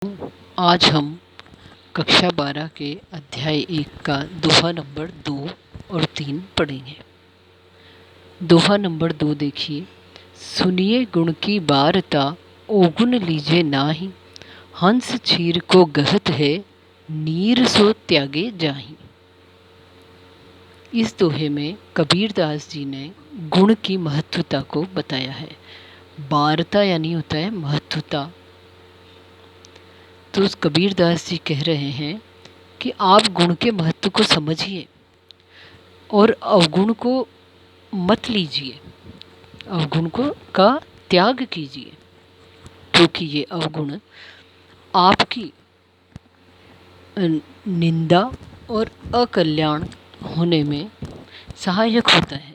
आज हम कक्षा 12 के अध्याय 1 का दोहा नंबर 2 और 3 पढ़ेंगे। दोहा नंबर 2 देखिए। सुनिए गुण की बारता, ओगुन लीजे नाही। हंस चीर को गहत है, नीर सो त्यागे जाही। इस दोहे में कबीरदास जी ने गुण की महत्वता को बताया है। बारता यानी होता है महत्वता। तो कबीरदास जी कह रहे हैं कि आप गुण के महत्व को समझिए और अवगुण को मत लीजिए, अवगुण का त्याग कीजिए, क्योंकि ये अवगुण आपकी निंदा और अकल्याण होने में सहायक होता है।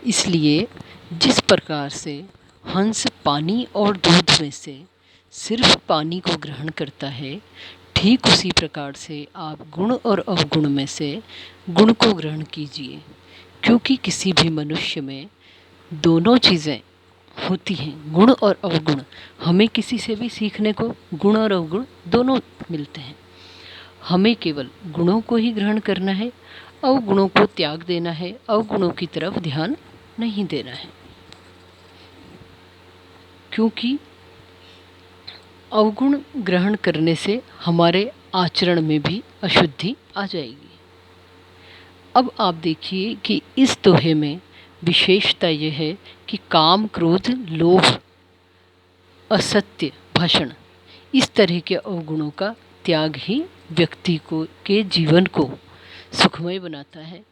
इसलिए जिस प्रकार से हंस पानी और दूध में से सिर्फ पानी को ग्रहण करता है, ठीक उसी प्रकार से आप गुण और अवगुण में से गुण को ग्रहण कीजिए, क्योंकि किसी भी मनुष्य में दोनों चीज़ें होती हैं, गुण और अवगुण। हमें किसी से भी सीखने को गुण और अवगुण दोनों मिलते हैं। हमें केवल गुणों को ही ग्रहण करना है, अवगुणों को त्याग देना है, अवगुणों की तरफ ध्यान नहीं देना है, क्योंकि अवगुण ग्रहण करने से हमारे आचरण में भी अशुद्धि आ जाएगी। अब आप देखिए कि इस दोहे में विशेषता यह है कि काम, क्रोध, लोभ, असत्य भाषण, इस तरह के अवगुणों का त्याग ही व्यक्ति को के जीवन को सुखमय बनाता है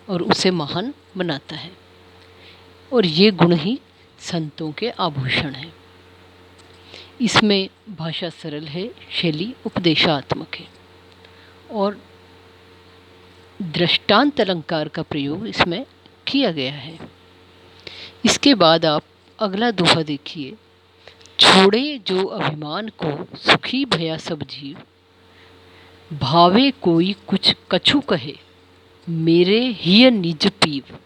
और उसे महान बनाता है। और ये गुण ही संतों के आभूषण हैं। इसमें भाषा सरल है, शैली उपदेशात्मक है और दृष्टांत अलंकार का प्रयोग इसमें किया गया है। इसके बाद आप अगला दोहा देखिए। छोड़े जो अभिमान को, सुखी भया सब जीव। भावे कोई कुछ कछु कहे, मेरे हिय निज पीव।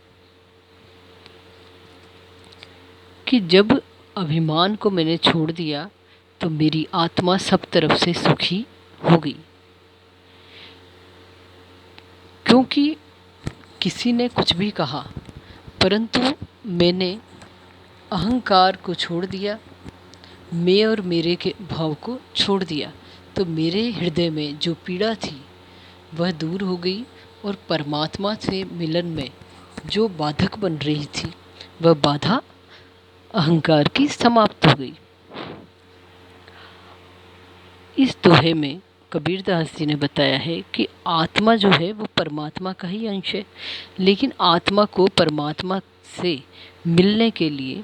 कि जब अभिमान को मैंने छोड़ दिया तो मेरी आत्मा सब तरफ से सुखी हो गई, क्योंकि किसी ने कुछ भी कहा परंतु मैंने अहंकार को छोड़ दिया, मैं और मेरे के भाव को छोड़ दिया, तो मेरे हृदय में जो पीड़ा थी वह दूर हो गई और परमात्मा से मिलन में जो बाधक बन रही थी वह बाधा अहंकार की समाप्त हो गई। इस दोहे में कबीरदास जी ने बताया है कि आत्मा जो है वो परमात्मा का ही अंश है, लेकिन आत्मा को परमात्मा से मिलने के लिए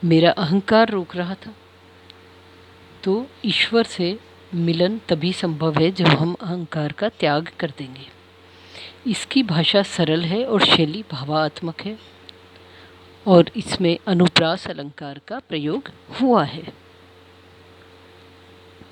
मेरा अहंकार रोक रहा था। तो ईश्वर से मिलन तभी संभव है जब हम अहंकार का त्याग कर देंगे। इसकी भाषा सरल है और शैली भावात्मक है और इसमें अनुप्रास अलंकार का प्रयोग हुआ है।